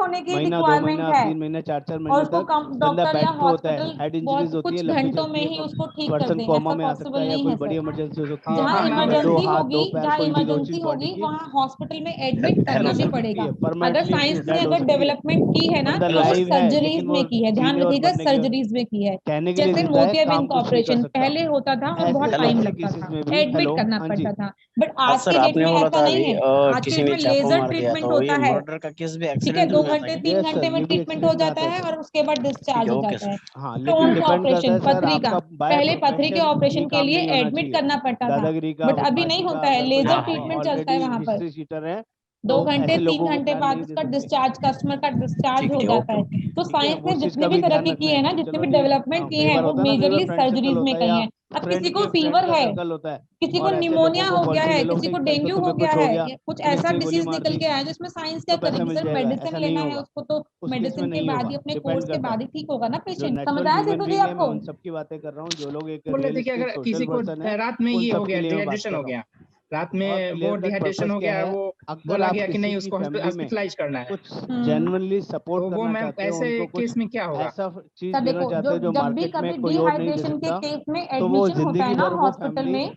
होने की महीना 2 रिक्वायरमेंट महीना है 3 महीना 4 और महीने उसको तक बंदा डॉक्टर बेड या पे होता है, हॉस्पिटल हेड इंजरीज होती कुछ है, लंबी घंटों में चलती ही है, उसको ठीक कर पर्सन दें, कोमा ऐसा में आ सकता पॉसिबल है या नहीं कोई है बड़ी सर। इमरजेंसी हो सकती है, जहाँ हाँ, मैं मतलब 2 इमरजेंसी हाथ 2 होगी, पैर जहाँ कोई भी 2 इमरजेंसी चीज बॉडी होगी की वहाँ हॉस्पिटल में एडमिट करना हेलो भी सर। पड़ेगा। अगर परमानेंटली साइंस ने डेड हो अगर सकती है, डेवलपमेंट की है ना बंदा तो वो लाइव है सर्जरीज लेकिन वो में की है, ध्यान जीने और रखिएगा, मरने के लिए सर्जरीज में की है। कहने के लिए जैसे जिंदा है, मोतियाबिंद काम का कुछ नहीं कर ऑपरेशन सकता। पहले होता था और बहुत ऐसे हेलो टाइम सर। ऐसे लगता केसेस था, में भी एडमिट हेलो, करना हाँ जी, पड़ता था। बट अब आज सर के डेट आपने में बोला ऐसा था नहीं अभी है। आज के किसी डेट ने में चाकू लेजर मार दिया, ट्रीटमेंट तो ये होता है, मर्डर का केस भी ठीक है, एक्सीडेंट 2 में आता घंटे है क्या? 3 यस घंटे सर, में ये भी ट्रीटमेंट हो एक्सीडेंट में जाता आता है है सर। और उसके बाद ठीक डिस्चार्ज है, हो ओके जाता सर। है। हाँ, लेकिन स्टोन का डिपेंड करता ऑपरेशन, है सर पथरी का, आपका बाय पहले पथरी के प्रोफेशन ऑपरेशन ये के काम लिए नहीं होना एडमिट चाहिए, करना पड़ता था, दादागिरी का, बट अभी नहीं बदमाशी का। होता है, अगर कोई लेजर हाँ हाँ ट्रीटमेंट चलता है ऑलरेडी वहां पर। हिस्ट्री शीटर है 2 तो घंटे ऐसे 3 लोगों को घंटे प्लान बाद नहीं दे उसका सकते। डिस्चार्ज, कस्टमर का डिस्चार्ज ठीक हो है, जाता ओके है। ओके। तो ठीक है, साइंस ने उस चीज जितने का भी भी ध्यान तरक्की की रखना है है ना, कि जितने चलो भी जी, डेवलपमेंट की कई है, बार वो होता है ना, कई बार मेजरली फ्रेंड सर्कल सर्जरीज में होता है कही या है। अब किसी फ्रेंड को के फीवर फ्रेंड का है, सर्कल होता है किसी को और ऐसे निमोनिया लोगों को हो गया पॉलिसी है, ले लो, किसी को सिंपल तो डेंगू हो तुम्हें गया कुछ हो है, गया, या कुछ पुलिस ऐसा ने गोली डिसीज मार निकल दी के आया जिसमें साइंस क्या तो पैसा करेगी मिल सर, जाएगा, मेडिसिन ऐसा नहीं लेना है होगा, उसको तो उस केस में मेडिसिन के नहीं बाद होगा, ही, अपने डिपेंड कोर्स के करता बाद है। ही ठीक होगा ना जो पेशेंट। समझ नेचुरल आया ह्यूमन सीधू जी बीइंग है मैं आपको? उन सब की बातें कर रहा हूँ, जो लोग एक बोल रहे थे कि रियलिस्टिक अगर सोशल किसी को पर्सन है, रात में उन ये हो सब के गया, लिए मैं बात कर डिहाइड्रेशन हो रहा हूँ। गया, रात बहुत में वो क्लियर कट डिहाइड्रेशन पर्पस हो क्या गया, है, वो अगर बोला आप गया कि किसी नहीं की उसको फैमिली में हॉस्पिटलाइज करना है, कुछ हम्म। जेन्युइनली सपोर्ट तो वो करना मैम चाहते हो, ऐसे उनको कुछ केस में क्या होगा? ऐसा चीज सर देना देखो, चाहते जो हो जो जब भी मार्केट में कभी कोई और नहीं दे डिहाइड्रेशन के सकता, केस में तो वो एडमिशन होता है जिंदगी ना भर वो हॉस्पिटल फैमिली में,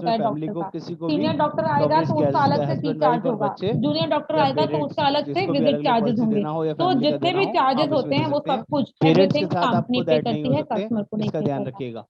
होता है फैमिली डॉक्टर को का। किसी को भी सीनियर डॉक्टर आएगा कवरेज तो किया उसका जा अलग सकता है, से फी हस्बैंड चार्ज वाइफ और होगा। बच्चे जूनियर डॉक्टर या आएगा तो पेरेंट्स उसका अलग से जिसको भी विजिट अलग चार्जेस पॉलिसी होंगे। देना हो या तो फैमिली का जितने देना भी हो चार्जेस आप होते इसमें हैं दे वो सकते हैं। सब कुछ पेरेंट्स के एवरीथिंग साथ कंपनी आपको पे दैट नहीं करती हो है, सकते, कस्टमर को नहीं इसका पे ध्यान करना। रखिएगा,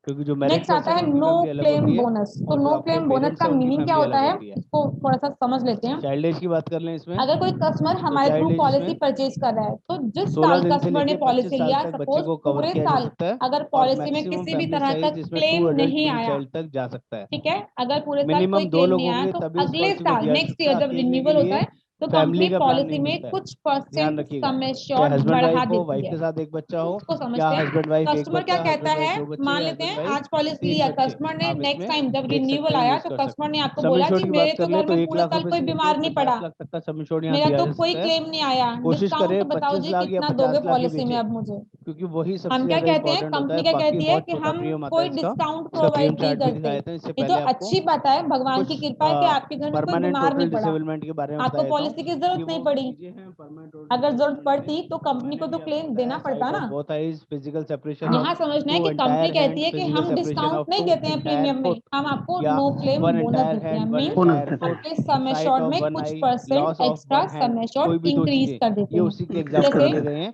क्योंकि जो मैरिज नेक्स्ट आता है पर्सन की नो फैमिली अलग क्लेम होती है बोनस। तो और जो नो आपके क्लेम बोनस पेरेंट्स का है उनकी मीनिंग क्या फैमिली होता अलग है, होती है। इसको थोड़ा सा समझ लेते हैं। चाइल्ड एज की बात कर लें इसमें, अगर कोई कस्टमर तो हमारे थ्रू चाइल्ड एज पॉलिसी इसमें परचेज कर रहा है, तो जिस 16 साल दिन से कस्टमर ने लेके 25 पॉलिसी साल लिया, तक बच्चे सपोज को कवर पूरे किया जा साल सकता है अगर और पॉलिसी में मैक्सिमम किसी भी फैमिली तरह का साइज इसमें 2 क्लेम एडल्ट नहीं 3 आया, चाइल्ड तक जा सकता है। ठीक है, अगर पूरे साल कोई मिनिमम 2 क्लेम लोग नहीं आया होंगे तो तभी इस अगले पॉलिसी को साल दिया जा नेक्स्ट सकता ईयर है, जब अकेले के रिन्यूअल होता लिए है तो फैमिली कंपनी का प्लान पॉलिसी नहीं में मिलता है। कुछ ध्यान परसेंट रखिएगा, सम चाहे एश्योर्ड हस्बैंड बढ़ा वाइफ हो, देती वाइफ है। के साथ एक बच्चा हो, उसको या समझते हैं। हस्बैंड वाइफ एक कस्टमर क्या बच्चा, कहता हस्बैंड वाइफ है, 2 बच्चे, मान या लेते हस्बैंड हैं वाइफ आज पॉलिसी 3 लिया, बच्चे, कस्टमर ने आप नेक्स्ट इसमें टाइम जब देख रिन्यूअल सकते हैं, आया यूज तो कर कस्टमर सकते ने हैं। आपको सम बोला एश्योर्ड कि की मेरे बात कर तो लें घर तो में 1 पूरे लाख साल रुपए कोई से लेके बीमार नहीं 50 पड़ा, लाख तक का सम एश्योर्ड यहाँ मेरा दिया तो जा कोई सकता है। क्लेम नहीं आया, कोशिश करें डिस्काउंट बताओ 25 जी लाख या कितना दोगे 50 लाख ही पॉलिसी में बेचे, अब मुझे। क्योंकि वही सबसे हम क्या ज्यादा कहते हैं, इंपॉर्टेंट होता है। कंपनी क्या बाकी कहती है बहुत कि छोटा हम प्रीमियम आता है कोई इसका, डिस्काउंट इसका प्रीमियम प्रोवाइड नहीं चार्ट भी करते। दिखाए थे, इससे ये तो पहले आपको अच्छी बात है, भगवान की कुछ कृपा है कि आपके घर में कोई परमानेंट बीमार नहीं टोटल पड़ा, डिसेबलमेंट के बारे में आपको बता देता हूँ पॉलिसी की कि जरूरत नहीं वो पड़ी। चीजें हैं परमानेंट टोटल अगर जरूरत डिसेबलमेंट में। पड़ती तो कंपनी मैंने को तो भी आपको क्लेम बताया देना पड़ता साइट ऑफ ना। Both eyes, physical separation of यहाँ समझना है 2 कि कंपनी एंटायर कहती हैंड, है कि फिजिकल हम सेपरेशन डिस्काउंट ऑफ नहीं 2 देते हैं एंटायर प्रीमियम में, फुट, हम आपको या नो क्लेम 1 बोनस एंटायर देते हैं। हैंड 1 मीन एंटायर फुट, आपके सम साइट एश्योर्ड ऑफ में 1 कुछ आई, percent loss of extra 1 hand, sum assured कोई भी 2 इंक्रीज चीजें, कर देते ये हैं। उसी के एग्जांपल जैसे दे रहे हैं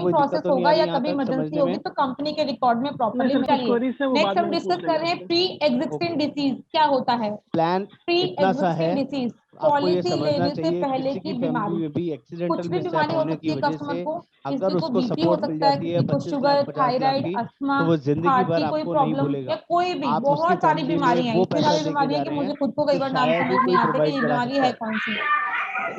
क्लेम कोई प्रोसेस दिक्कत तो नहीं आ होगा रही या यहाँ कभी तक इमरजेंसी समझने होगी में? तो कंपनी के रिकॉर्ड में प्रॉपरली नहीं सर, चलिए। queries है वो नेक्स्ट बाद हम में डिस्कस पूछ कर रहे हैं लेंगे। प्री एग्जिस्टिंग डिसीज क्या होता है। प्लान प्री इतना सा है, एग्जिस्टिंग डिसीज आपको ये पॉलिसी समझना लेने से चाहिए पहले किसी की की बीमारी, फैमिली में भी कुछ एक्सीडेंटल भी मिसहैप बीमारी हो होने सकती की है वजह कस्टमर से को, अगर किसी को उसको बीपी हो सपोर्ट मिल सकता है, जाती है किसी को 25 शुगर, लाख 50 लाख थायराइड, की, अस्थमा, तो वो जिंदगी हार्ट भर की कोई आपको नहीं प्रॉब्लम भूलेगा। या कोई भी आप उसकी बहुत सारी फैमिली में बीमारियां हैं, वो इतनी पैसा सारी दे के बीमारियां जा हैं कि रहे हैं मुझे खुद को कई जो बार नाम शायद ही समझ नहीं कोई आते कि प्रोवाइड ये करा बीमारी सकता है है। कौन सी।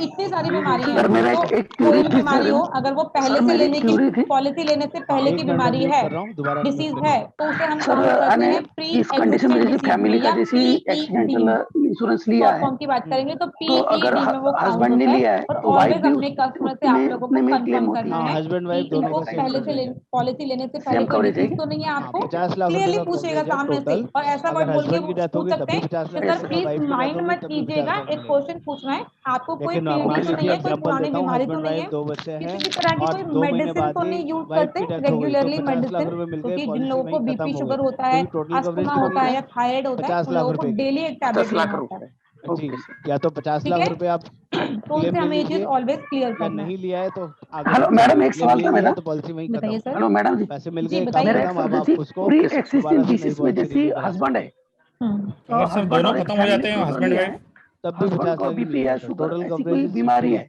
इतनी सारी प्लीज बीमारियां इसको हैं, सर मेरा तो एक कोई क्यूरी भी थी बीमारी सर। हो, अगर वो पहले सर से मेरी लेने की क्यूरी थी पॉलिसी लेने से पहले की एक मिनट बीमारी म्यूट है, कर रहा हूँ, दोबारा से म्यूट डिसीज करिए। है, तो उसे हम सर काउंट करते यानी हैं प्री इस कंडीशन में एग्जिस्टिंग जैसे डिसीज में फैमिली का या जैसे पीईडी एक्सीडेंटल में। इंश्योरेंस लिया शॉर्ट है, फॉर्म की बात करेंगे तो तो अगर पीईडी में वो काउंट हस्बैंड ने होता है। लिया है और तो वाइफ ऑलवेज भी अपने कस्टमर से आप लोगों को उतने में क्लेम कंफर्म होती करना हाँ, है। है हस्बैंड कि वाइफ दोनों इनको का सेम पहले से कवरेज है। पॉलिसी लेने से पहले सेम कोई कवरेज है। डिसीज तो नहीं है हाँ, आपको, 50 लाख रुपए क्लियरली का पूछेगा कवरेज है सामने से। टोटल। और ऐसा वर्ड अगर बोल के हस्बैंड की डेथ पूछ होगी तब सकते भी हैं 50 कि लाख सर मिलेगा, प्लीज वाइफ की डेथ माइंड होगी मत तब भी 50 कीजिएगा, लाख एक मिलेगा। क्वेश्चन पूछना है आपको, कोई लेकिन पीएडी मान तो नहीं लीजिए है, कोई एग्जांपल पुरानी देता हूँ, बीमारी तो हस्बैंड नहीं वाइफ है, 2 बच्चे हैं किसी भी तरह की और कोई 2 महीने मेडिसिन बाद तो ही नहीं यूज वाइफ करते की डेथ हो गई तो रेगुलरली 50 लाख मेडिसिन, रुपए मिल गए, क्योंकि जिन पॉलिसी लोगों को वहीं खत्म बीपी हो गई, शुगर होता है, क्योंकि टोटल कवरेज अस्थमा कितनी होता है है? या थायराइड होता है, 50 उन लाख लोगों को रुपए की। डेली एक 50 टैबलेट लाख लेना होता है। रुपए। जी, ओके सर। या तो 50 ठीक लाख है, रुपए आप तो क्लेम उससे ले हमें ये चीज लीजिए, ऑलवेज क्लियर या करना है। नहीं लिया है तो आगे हेलो बढ़ते मैडम, हैं। एक क्लेम सवाल ले था लिया मेरा। है तो पॉलिसी वहीं बताइए खत्म। सर। हेलो मैडम जी, पैसे मिल जी गए, काम बताइए। मेरा एक खत्म, सवाल अब जैसे आप उसको पूरी दोबारा एक्सिस्टिंग से नई डिसीज में पॉलिसी जैसे रिन्यू करा हस्बैंड सकते है, हैं। तो अगर सर हस्बैंड दोनों और एक खत्म हो फैमिली जाते हैं को हस्बैंड लिया वाइफ, है, तब भी हस्बैंड 50 को लाख ही बीपी मिलेगा है, सर। शुगर, टोटल ऐसी कवरेज कोई इज बीमारी 50 है, लाख।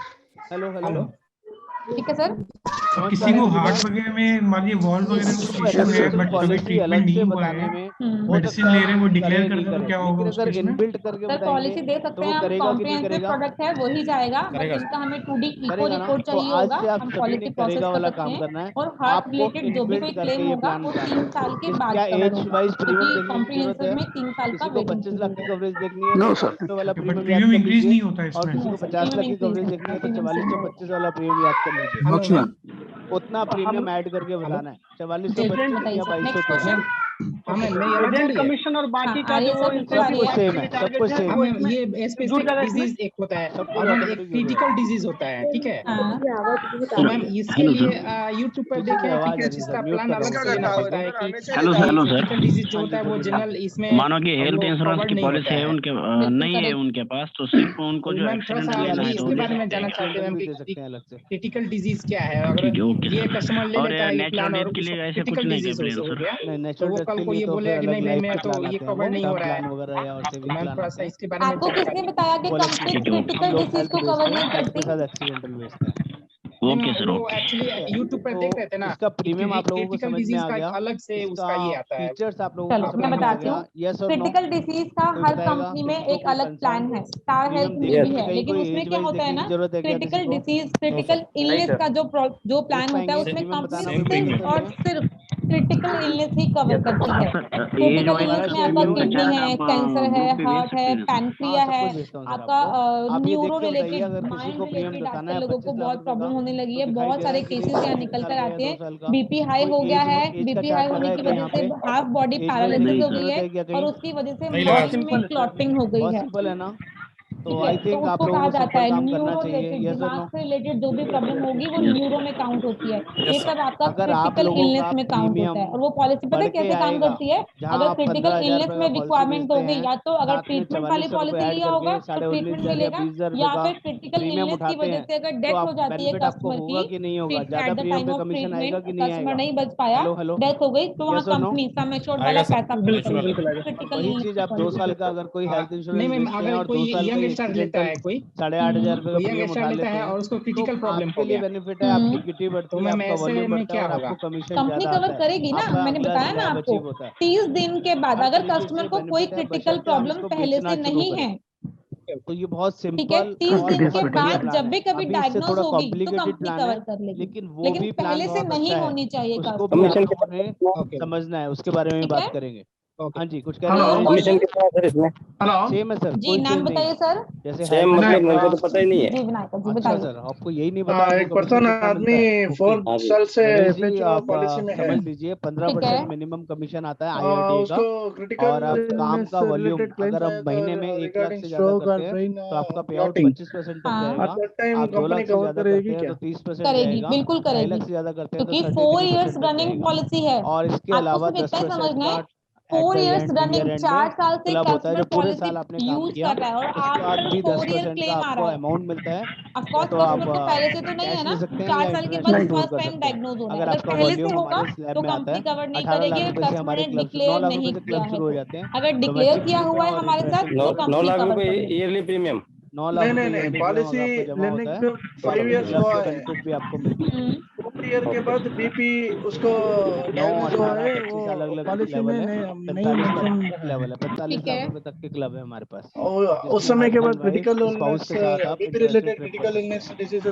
हेलो हेलो ठीक है सर। समझ किसी पा रहे को हैं हार्ट बात? वगैरह में मान लीजिए वॉल्व वगैरह में कुछ इशू है बट अभी पॉलिसी ट्रीटमेंट अलग नहीं से हुआ बताने है, में हो मेडिसिन सकता ले है रहे हैं वो डिक्लेयर करे कर नहीं दे तो करे, क्या होगा लेकिन उस अगर केस में? इनबिल्ट करके सर पॉलिसी बताएंगे दे तो सकते वो हैं हम, करेगा कि नहीं कॉम्प्रिहेंसिव करेगा? प्रोडक्ट है वही जाएगा, बट करेगा। जिनका हमें 2D इको करेगा ना? रिपोर्ट तो चाहिए आज होगा से आप हम सभी ने पॉलिसी प्रोसेस करेगा कर वाला सकते काम हैं। करना है। और हार्ट आपको रिलेटेड जो भी कोई इनबिल्ट करके क्लेम ये होगा प्लान वो बताना 3 है। साल के बाद क्या कवर एज होगा, वाइज प्रीमियम क्योंकि देखने की जरूरत कॉम्प्रिहेंसिव है? में 3 साल का किसी को वेटिंग 25 लाख की पीरियड है। कवरेज देखनी है No, तो sir. 4400 वाला बट प्रीमियम याद प्रीमियम कर इंक्रीज लीजिए, नहीं होता और इसमें। किसी को नो सर, 50 लाख की प्रीमियम कवरेज इंक्रीज देखनी है तो है, प्रीमियम सेम है। 4425 वाला प्रीमियम याद कर लीजिए। Hello ma'am. उतना प्रीमियम ऐड करके बताना है, जी 4425 बताइए या सर, नेक्स्ट 2224। क्वेश्चन। हाँ मैम, मेरी आवाज आ एजेंट रही है? कमीशन और बाकी हाँ, का आ रही जो है वो सर, बिल्कुल आ सब रही कुछ है। सेम है, सब टारगेट कुछ है सेम हाँ वो है, मैम, इसमें ये जुड़ स्पेसिफिक जाएगा इसमें। डिजीज एक होता है सब और कुछ मैम एक ऑटोमेटिक जुड़ क्रिटिकल जाएगा। डिजीज होता है, ठीक है? हाँ तो मैम इसके लिए यूट्यूब पर पीछे से देखें, ठीक आवाज आ है, रही है सर, जिसका म्यूट प्लान कर रहा अलग हूँ से लेना सर पड़ता है कि hello sir, hello sir. Critical disease जो हाँ होता जी है वो बोलिए। जनरल इसमें मानो कि हेल्थ वो इंश्योरेंस कवर्ड की नहीं पॉलिसी होता है है। उनके बिल्कुल नहीं है करेक्ट। उनके पास, तो सिर्फ उनको तो जो मैम थोड़ा सा एक्सीडेंटल ये देना अलग है ये तो से वो इसके दे बारे में सकते हैं जानना क्या? चाहते हैं एक्सीडेंटल मैम भी कि दे सकते हैं अलग से। क्रिटिकल डिजीज क्या है, अगर ठीक है, ओके ये सर। कस्टमर ले और लेता है ये प्लान नेचुरल और डेथ के उसको लिए ऐसे कुछ क्रिटिकल नहीं क्या डिजीज प्लान हो सर? गया, नहीं, तो नेचुरल वो डेथ कल के को लिए ये तो फिर बोलेगा कि अलग नहीं नहीं लाइफ मैं के तो प्लान ये आते हैं, कवर वो नहीं हो टर्म रहा प्लान है। वगैरह या और तो सेविंग मैम प्लान थोड़ा आते सा हैं। इसके बारे में आपको चेक किसने करिए। बताया कि पॉलिसी क्रिटिकल हम लोग डिसीज हेल्थ को बेस्ड कवर है, नहीं हेल्थ के करती? साथ एक्सीडेंटल बेस्ड है। नहीं ओके मैम, सर, वो ओके। एक्चुअली ठीक है, यूट्यूब पर तो देख रहे थे ना इसका कि प्रीमियम आप लोगों को क्रिटिकल समझ में डिजीज आ का एक गया, अलग से इसका उसका ये आता है। फीचर्स आप लोगों को चलो मैं समझ में आ बताती गया, हूँ। यस और नो? क्रिटिकल डिसीज का कोई हर बताएगा कंपनी में किसी को एक कोई अलग कंसर्न? प्लान है, स्टार हेल्थ प्रीमियम में देखने भी में है, कहीं लेकिन कोई उसमें एज क्या वाइज होता है देखने ना, की जरूरत है क्या किसी क्रिटिकल को? डिसीज क्रिटिकल इलनेस का जो प्लान देख होता है पाएंगे उसमें प्रीमियम कंपनी बताना कोई सिर्फ दिक्कत नहीं और है। सिर्फ क्रिटिकल इलनेस ही कवर करती है। क्रिटिकल इलनेस में आपका किडनी है, कैंसर है, हार्ट है, पैनक्रिया सब है, कुछ भेजता हूँ सर आपका आपको। आप ये देख न्यूरो के बताइए, रिलेटेड, अगर किसी माइंड को प्रीमियम रिलेटेड बताना आजकल है लोगों 25 को लाख बहुत रुपए प्रॉब्लम का, होने लगी तो है, दिखाई बहुत दे रहा सारे है कि केसेस नहीं यहाँ 3 निकल साल कर का या आते 2 हैं। साल का। बीपी हाई कोई हो गया है, एज का बीपी चार्ट हाई लगा होने है की क्या वजह यहाँ से पे? हाफ बॉडी एज में पैरालिसिस हो गई जरूरत है है क्या और कहीं? उसकी वजह से नहीं लगा माइंड में क्लॉटिंग हो गई बहुत है। सिंपल है ना। तो ठीक है, आई तो थिंक आप उसको लोगों कहा को जाता सिंपल है काम करना न्यूरो चाहिए। रिलेटेड, यस और दिमाग नो? से रिलेटेड जो भी प्रॉब्लम होगी वो न्यूरो में काउंट होती है। ये यस सर। सब आपका अगर आप क्रिटिकल लोगों इलनेस का में काउंट होता है। प्रीमियम और वो पॉलिसी पता बढ़ है के कैसे काम आएगा, करती है? जहाँ अगर आप क्रिटिकल 15,000 इलनेस रुपए में का पॉलिसी रिक्वायरमेंट बेचते होगी, हैं, या तो अगर साथ में ट्रीटमेंट वाली 4400 रुपए पॉलिसी ऐड लिया होगा करके तो 19,500 ट्रीटमेंट या मिलेगा, 20,000 रुपए या का फिर क्रिटिकल प्रीमियम इलनेस की उठाते वजह हैं, से अगर तो डेथ हो आप जाती है बेनिफिट आपको कस्टमर होगा की, कि नहीं होगा? एट ज्यादा द प्रीमियम टाइम पे ऑफ कमीशन आएगा ट्रीटमेंट कि नहीं कस्टमर आएगा? नहीं बच पाया, हेलो हेलो, डेथ हो गई, तो वहाँ यस और नो? कंपनी सम एश्योर्ड वाला आएगा सर, पैसा पे बिल्कुल बिल्कुल करेगी। आएगा। क्रिटिकल वही इलनेस चीज की आप 2 पॉलिसी। साल का अगर कोई हेल्थ नहीं इंश्योरेंस मैम, बेचते हैं अगर और कोई 2 साल का यंग स्टार लेता एक्सीडेंटल है कोई 8,500 रुपए का कोई यंग प्रीमियम स्टार उठा लेता लेते है हैं, और उसको तो क्रिटिकल प्रॉब्लम आपके हो लिए गया, बेनिफिट है, आपकी किटी तो बढ़ती है, मैम आपका ऐसे वॉल्यूम में बढ़ता है क्या और होगा? आपको कमीशन कंपनी ज्यादा कवर आता है। करेगी ना, आपका मैंने अगला बताया ना स्लैब आपको। अचीव होता है। 30 दिन के बाद हर अगर तरीके कस्टमर से को कोई बेनिफिट है, क्रिटिकल बशर्ते हम प्रॉब्लम इसको पहले बेचना से शुरू नहीं करें। है, तो ये बहुत ठीक है, सिंपल 30 और दिन के बहुत बढ़िया बाद प्लान जब है। भी कभी अभी इससे डायग्नोस थोड़ा होगी तो कॉम्प्लिकेटेड कंपनी प्लान कवर है, कर लेगी, लेकिन वो लेकिन भी प्लान पहले से बहुत नहीं अच्छा है। होनी चाहिए उसको कस्टमर भी को। आप लोगों ने ओके समझना है, उसके बारे में भी ठीक बात है, करेंगे। ओके। हाँ जी, कुछ कह जी रहे बोलिए। थे? कमीशन कितना है सर इसमें? हेलो। सेम है सर, जी कोई नाम चेंज नहीं बताइए है। सर। जैसे सेम हेल्थ मतलब में मेरे को आपका, तो पता ही नहीं है। जी विनायक जी अच्छा बताइए। सर, आपको यही नहीं पता आपको एक कमीशन पर्सन कितना मिलता आदमी है? ओके 4 साल से रमेश जी, एफएचओ आप पॉलिसी में है। समझ लीजिए ठीक 15% है, मिनिमम कमीशन आता है IRDA का। उसको क्रिटिकल और आप काम इलनेस का से वॉल्यूम रिलेटेड क्लेम्स अगर आप आया था महीने में 1 लाख रिगार्डिंग से ज्यादा स्ट्रोक और करते हैं ब्रेन तो आपका पे आउट क्लॉटिंग। 25% तक हाँ जाएगा। एट दैट टाइम आप 2 कंपनी लाख से कवर ज्यादा करते करेगी हैं क्या? तो 30% करेगी, जाएगा। बिल्कुल 2.5 लाख करेगी, से ज्यादा करते हैं तो क्योंकि 4 इयर्स 33% तक रनिंग जाएगा। पॉलिसी है। और इसके आपको अलावा सिर्फ इतना ही 10% समझना का है, at 4 the years end, year running, end में 4 साल से क्लब होता है, कस्टमर जो पूरे पॉलिसी साल आपने काम यूज किया कर रहा है और उसके बाद आफ्टर भी 4 ईयर 10% का क्लेम आ आपको रहा है। अमाउंट मिलता है। या ऑफकोर्स तो आप कस्टमर को पहले से तो नहीं है कैश ना, ले सकते हैं 4 या साल के इंटरेस्ट बाद के वो थ्रू फर्स्ट कर टाइम सकते हैं। डायग्नोज हो रहा है। अगर अगर आपका पहले से वॉल्यूम होगा हमारे स्लैब तो में आता कंपनी है, कवर नहीं 18 करेगी, लाख अगर रुपए से कस्टमर हमारे ने क्लब्स, 9 डिक्लेयर लाख रुपए नहीं से किया क्लब है शुरू हो तो। जाते हैं। अगर डिक्लेयर डोमेस्टिक किया हुआ प्रीमियम है और हमारे साथ इंटरेस्टेड तो 9 कंपनी लाख कवर रुपए कर लेगी। Yearly premium. 9 लाख रुपए नहीं ईयरली प्रीमियम अगर पॉलिसी आपको जमा लेने होता है के तो 5 आपको इयर्स क्लब हुआ के है। बेनिफिट भी आपको मिलते हैं। 4 ईयर के बाद बीपी उसको 9, डायग्नोज हुआ 18, है, 25 अलग वो अलग पॉलिसी में लेवल है। नहीं 45 तक मेंशन रहा है। लेवल है, 45 ठीक लाख है, रुपए तक के क्लब है हमारे पास, और उस जिसमें समय के बाद husband wife critical spouse illness के साथ आप बीपी इंटरेस्टेड रिलेटेड ट्रिप कर क्रिटिकल सकते हैं। Illness disease